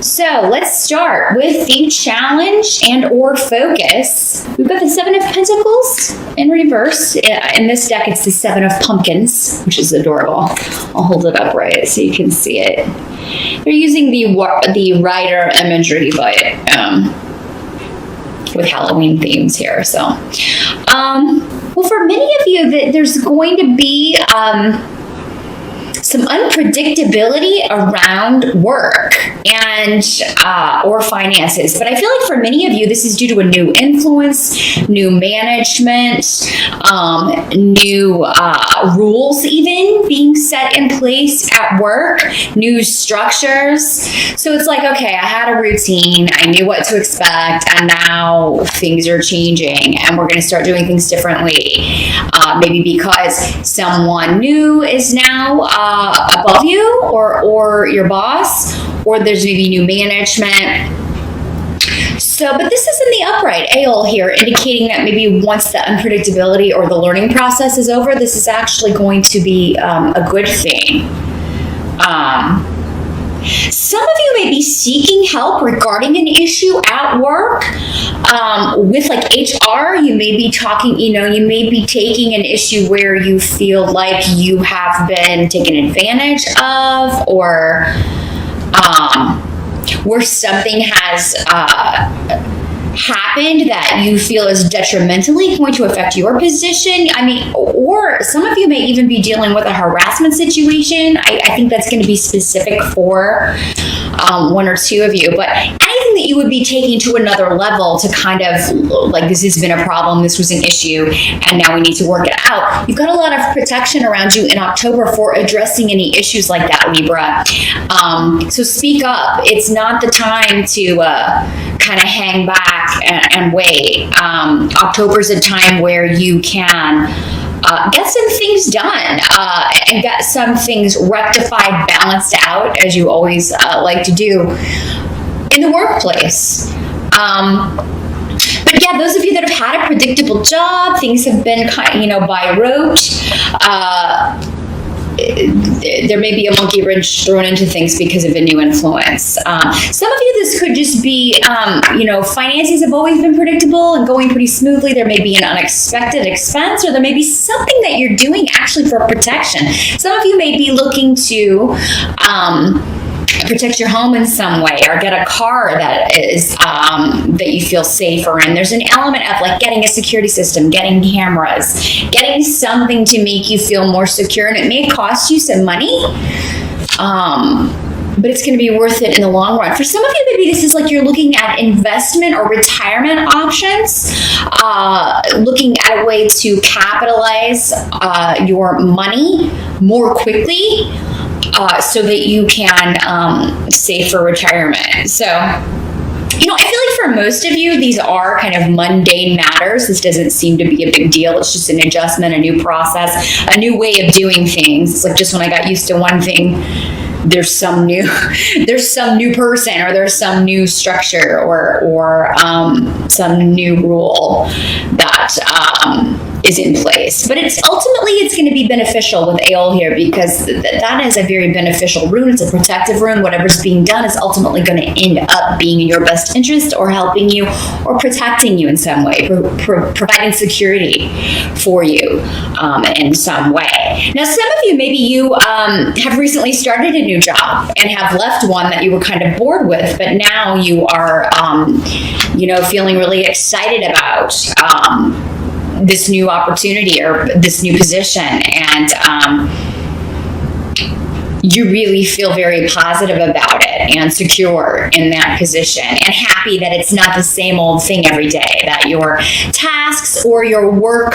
So let's start with the challenge and or focus. We've got the Seven of Pentacles in reverse. In this deck, it's the Seven of Pumpkins, which is adorable. I'll hold it up right so you can see it. They're using the rider imagery, but with Halloween themes here. So, well, for many of you, there's going to be some unpredictability around work and or finances. But I feel like for many of you, this is due to a new influence, new management, new rules even being set in place at work, new structures. So it's like, okay, I had a routine, I knew what to expect, and now things are changing and we're going to start doing things differently. Maybe because someone new is now above you or your boss, or there's maybe new management. So, but this is in the upright Aeol here, indicating that maybe once the unpredictability or the learning process is over, this is actually going to be a good thing. Some of you may be seeking help regarding an issue at work. With like HR, you may be talking, you may be taking an issue where you feel like you have been taken advantage of, or where something has happened that you feel is detrimentally going to affect your position. I mean, or some of you may even be dealing with a harassment situation. I think that's going to be specific for one or two of you, but anything that you would be taking to another level to kind of like, this has been a problem, this was an issue, and now we need to work it out. You've got a lot of protection around you in October for addressing any issues like that, Libra. So speak up. It's not the time to kind of hang back and wait. October's a time where you can get some things done and get some things rectified, balanced out, as you always like to do in the workplace. But yeah, those of you that have had a predictable job, things have been kind of, by rote. There may be a monkey wrench thrown into things because of a new influence. Some of you, this could just be, finances have always been predictable and going pretty smoothly. There may be an unexpected expense, or there may be something that you're doing actually for protection. Some of you may be looking to protect your home in some way, or get a car that is that you feel safer in. There's an element of like getting a security system, getting cameras, getting something to make you feel more secure, and it may cost you some money, but it's going to be worth it in the long run. For some of you, maybe this is like you're looking at investment or retirement options, looking at a way to capitalize your money more quickly, so that you can save for retirement. So, I feel like for most of you, these are kind of mundane matters. This doesn't seem to be a big deal. It's just an adjustment, a new process, a new way of doing things. It's like just when I got used to one thing, there's some new person, or there's some new structure, or some new rule that is in place. But it's going to be beneficial with Aeol here, because that is a very beneficial rune. It's a protective rune. Whatever's being done is ultimately going to end up being in your best interest, or helping you, or protecting you in some way, providing security for you in some way. Now, some of you, maybe you have recently started a new job and have left one that you were kind of bored with, but now you are, feeling really excited about this new opportunity or this new position, and you really feel very positive about it and secure in that position, and happy that it's not the same old thing every day, that your tasks or your work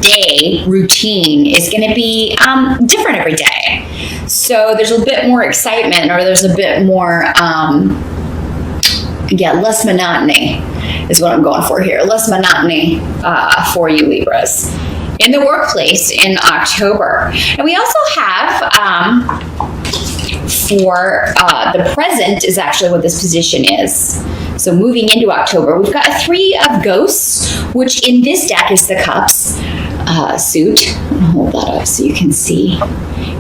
day routine is going to be different every day. So there's a bit more excitement, or there's a bit more less monotony is what I'm going for here. Less monotony for you, Libras, in the workplace in October. And we also have, for the present is actually what this position is. So moving into October, we've got a Three of Ghosts, which in this deck is the Cups. suit. I'll hold that up so you can see.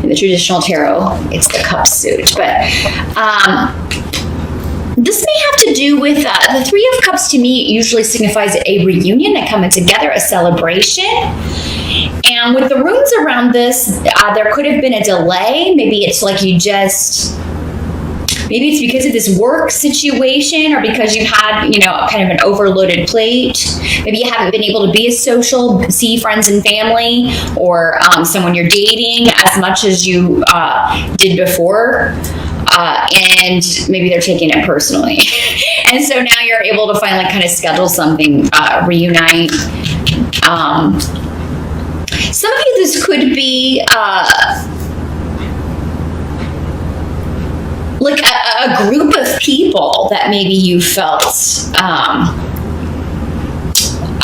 In the traditional tarot, it's the cup suit. But this may have to do with the Three of Cups. To me, usually signifies a reunion, a coming together, a celebration. And with the runes around this, there could have been a delay. Maybe it's like maybe it's because of this work situation, or because you've had, kind of an overloaded plate. Maybe you haven't been able to be as social, see friends and family, or someone you're dating as much as you did before. And maybe they're taking it personally. And so now you're able to finally kind of schedule something, reunite. Some of you, this could be like a group of people that maybe you felt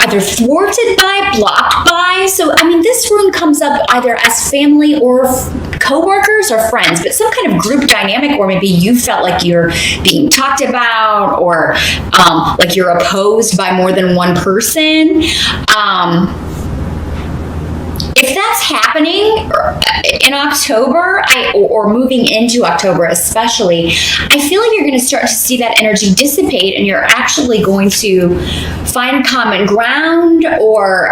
either thwarted by, blocked by. So, this rune comes up either as family or co-workers or friends, but some kind of group dynamic where maybe you felt like you're being talked about, or like you're opposed by more than one person. If that's happening in October, or moving into October especially, I feel like you're going to start to see that energy dissipate, and you're actually going to find common ground, or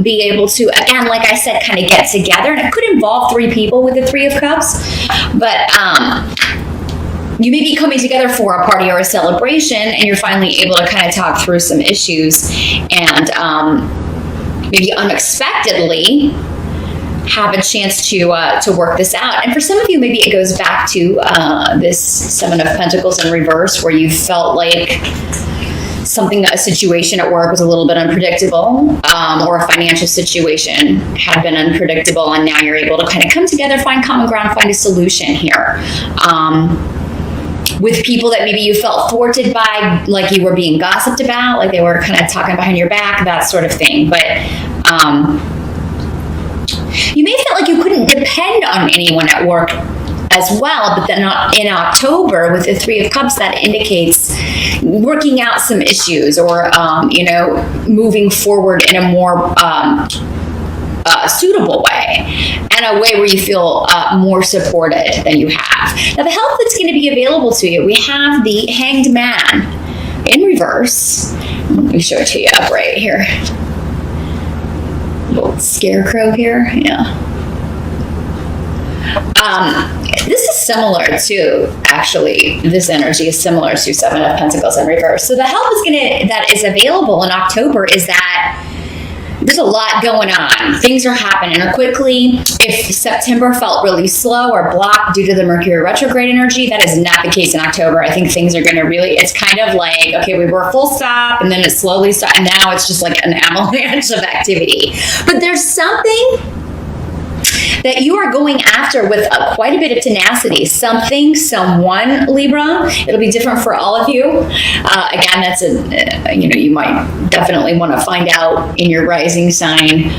be able to, again, like I said, kind of get together. And it could involve three people with the Three of Cups, but you may be coming together for a party or a celebration, and you're finally able to kind of talk through some issues, and maybe unexpectedly have a chance to work this out. And for some of you, maybe it goes back to this Seven of Pentacles in reverse, where you felt like a situation at work was a little bit unpredictable, or a financial situation had been unpredictable, and now you're able to kind of come together, find common ground, find a solution here. With people that maybe you felt thwarted by, like you were being gossiped about, like they were kind of talking behind your back, that sort of thing. But you may feel like you couldn't depend on anyone at work as well, but then in October with the Three of Cups, that indicates working out some issues, or moving forward in a more suitable way, and a way where you feel more supported than you have. Now, the help that's going to be available to you, we have the Hanged Man in reverse. Let me show it to you up right here. Little scarecrow here, yeah. This is similar to, actually, this energy is similar to Seven of Pentacles in reverse. So the help that is available in October is that there's a lot going on. Things are happening quickly. If September felt really slow or blocked due to the Mercury retrograde energy, that is not the case in October. I think things are going to it's kind of like, okay, we were full stop, and then it slowly stopped, and now it's just like an avalanche of activity. But there's something that you are going after with quite a bit of tenacity. Something, someone, Libra. It'll be different for all of you. Again, that's you might definitely want to find out in your rising sign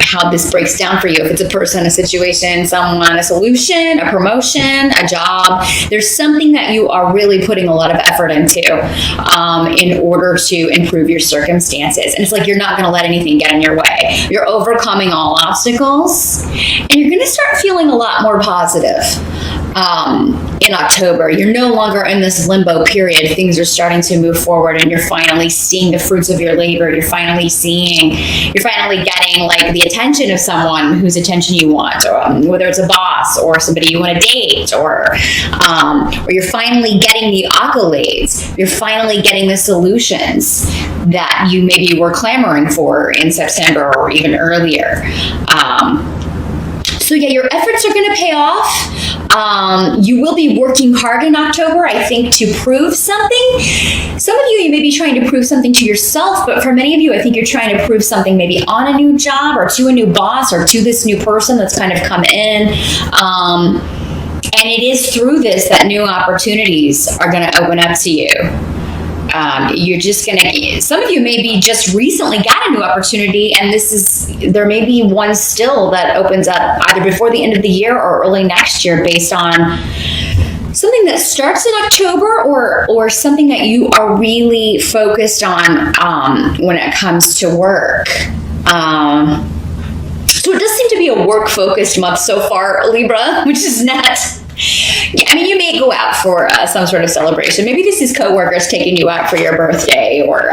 how this breaks down for you. If it's a person, a situation, someone, a solution, a promotion, a job, there's something that you are really putting a lot of effort into in order to improve your circumstances. And it's like you're not going to let anything get in your way. You're overcoming all obstacles, and you're going to start feeling a lot more positive. In October, you're no longer in this limbo period. Things are starting to move forward, and you're finally seeing the fruits of your labor. You're finally getting like the attention of someone whose attention you want, or, whether it's a boss or somebody you want to date, or you're finally getting the accolades. You're finally getting the solutions that you maybe were clamoring for in September or even earlier. So yeah, your efforts are going to pay off. You will be working hard in October, I think, to prove something. Some of you may be trying to prove something to yourself, but for many of you, I think you're trying to prove something maybe on a new job, or to a new boss, or to this new person that's kind of come in. And it is through this that new opportunities are going to open up to you. You're just going to, some of you maybe just recently got a new opportunity, and there may be one still that opens up either before the end of the year or early next year, based on something that starts in October, or something that you are really focused on when it comes to work. So it does seem to be a work-focused month so far, Libra, which is not... I mean, you may go out for some sort of celebration. Maybe this is coworkers taking you out for your birthday, or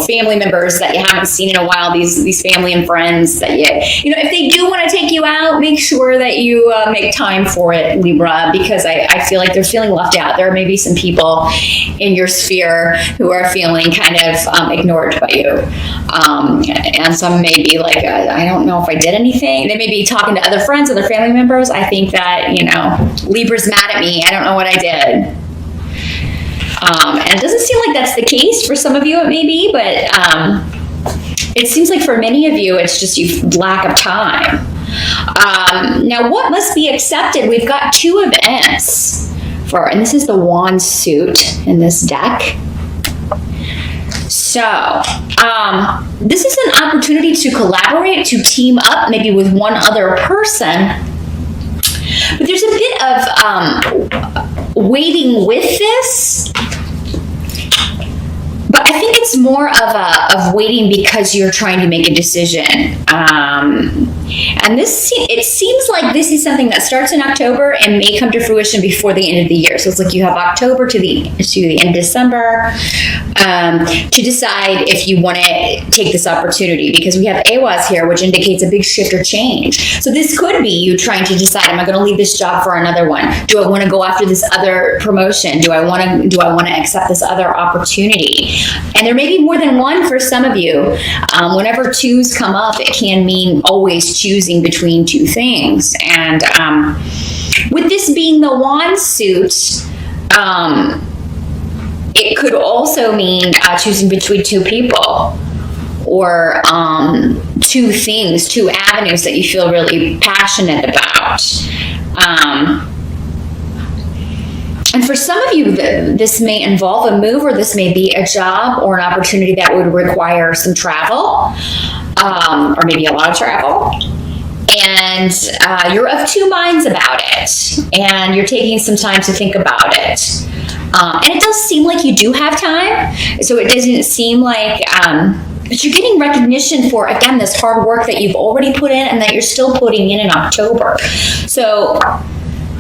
family members that you haven't seen in a while. These family and friends that if they do want to take you out, make sure that you make time for it, Libra, because I feel like they're feeling left out. There may be some people in your sphere who are feeling kind of ignored by you, and some may be like, I don't know if I did anything. They may be talking to other friends, other family members. I think that Libra's mad at me. I don't know what I did. And it doesn't seem like that's the case. For some of you it may be, but it seems like for many of you it's just you lack of time. Now what must be accepted? We've got 2 events and this is the wand suit in this deck. So this is an opportunity to collaborate, to team up maybe with one other person. But there's a bit of waiting with this. But I think it's more of waiting because you're trying to make a decision. And it seems like this is something that starts in October and may come to fruition before the end of the year. So it's like you have October to the end of December to decide if you want to take this opportunity, because we have Awas here, which indicates a big shift or change. So this could be you trying to decide, am I going to leave this job for another one? Do I want to go after this other promotion? Do I want to accept this other opportunity? And there may be more than one for some of you. Whenever 2s come up, it can mean always choosing between 2 things. And with this being the wand suit, it could also mean choosing between 2 people, or 2 things, 2 avenues that you feel really passionate about. And for some of you, this may involve a move, or this may be a job or an opportunity that would require some travel, or maybe a lot of travel. And you're of 2 minds about it, and you're taking some time to think about it. And it does seem like you do have time, so it doesn't seem like... but you're getting recognition for, again, this hard work that you've already put in and that you're still putting in October. So...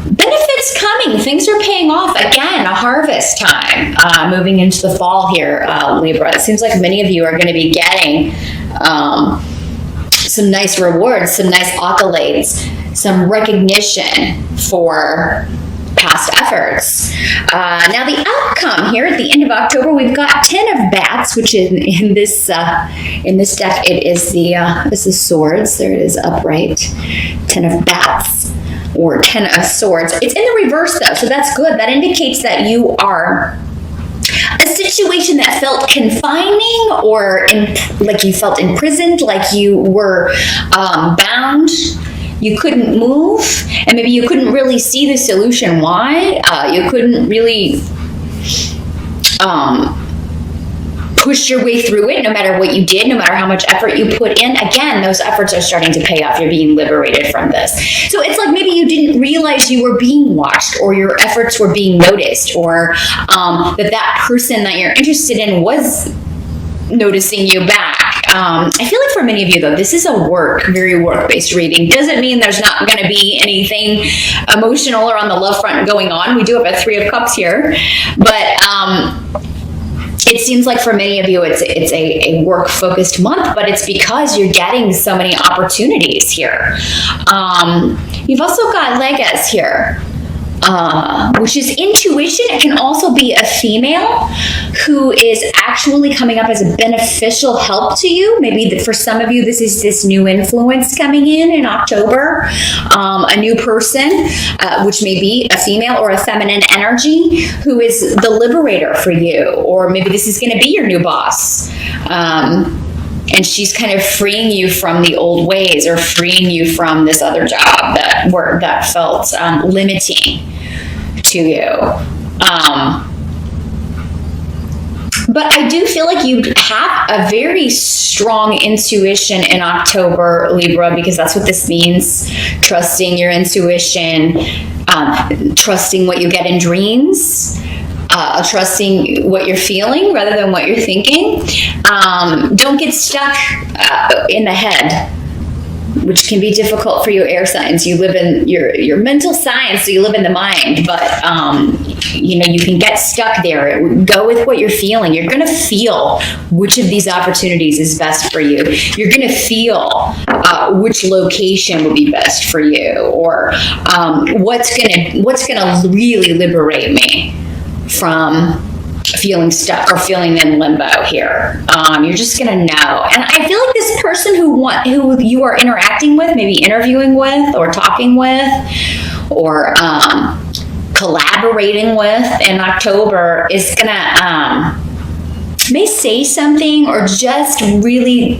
benefits coming. Things are paying off. Again, a harvest time. Moving into the fall here, Libra. It seems like many of you are going to be getting some nice rewards, some nice accolades, some recognition for past efforts. Now the outcome here at the end of October, we've got 10 of bats, which in this deck, it is this is swords. There it is upright. 10 of bats, or 10 of swords. It's in the reverse though, so that's good. That indicates that you are a situation that felt confining, or like you felt imprisoned, like you were bound. You couldn't move, and maybe you couldn't really see the solution. Why? You couldn't really push your way through it, no matter what you did, no matter how much effort you put in. Again, those efforts are starting to pay off. You're being liberated from this. So it's like maybe you didn't realize you were being watched, or your efforts were being noticed, or that person that you're interested in was noticing you back. I feel like for many of you, though, this is a very work-based reading. Doesn't mean there's not going to be anything emotional or on the love front going on. We do have a 3 of Cups here, but it seems like for many of you, it's a work-focused month, but it's because you're getting so many opportunities here. You've also got Legas here, which is intuition. It can also be a female who is actually coming up as a beneficial help to you. Maybe for some of you, this is this new influence coming in October, a new person, which may be a female or a feminine energy, who is the liberator for you. Or maybe this is going to be your new boss. And she's kind of freeing you from the old ways, or freeing you from this other job that felt limiting to you. But I do feel like you have a very strong intuition in October, Libra, because that's what this means. Trusting your intuition, trusting what you get in dreams. trusting what you're feeling rather than what you're thinking. Don't get stuck in the head, which can be difficult for your air signs. You live in your mental science, so you live in the mind, but you can get stuck there. Go with what you're feeling. You're going to feel which of these opportunities is best for you. You're going to feel which location would be best for you, or what's gonna really liberate me from feeling stuck or feeling in limbo here. You're just gonna know. And I feel like this person who you are interacting with, maybe interviewing with or talking with or collaborating with in October is gonna may say something or just really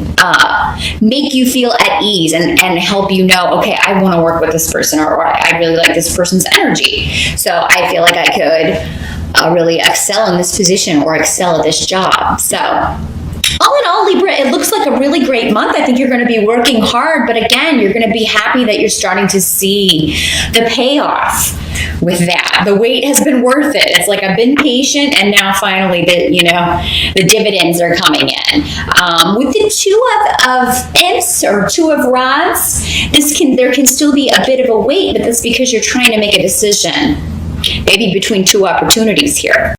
make you feel at ease and help you know, okay, I want to work with this person, or I really like this person's energy. So I feel like I could really excel in this position or excel at this job. So all in all, Libra, it looks like a really great month. I think you're going to be working hard, but again, you're going to be happy that you're starting to see the payoff with that. The wait has been worth it. It's like I've been patient, and now finally the dividends are coming in. With the two of imps or two of rods, there can still be a bit of a wait, but that's because you're trying to make a decision, maybe between two opportunities here.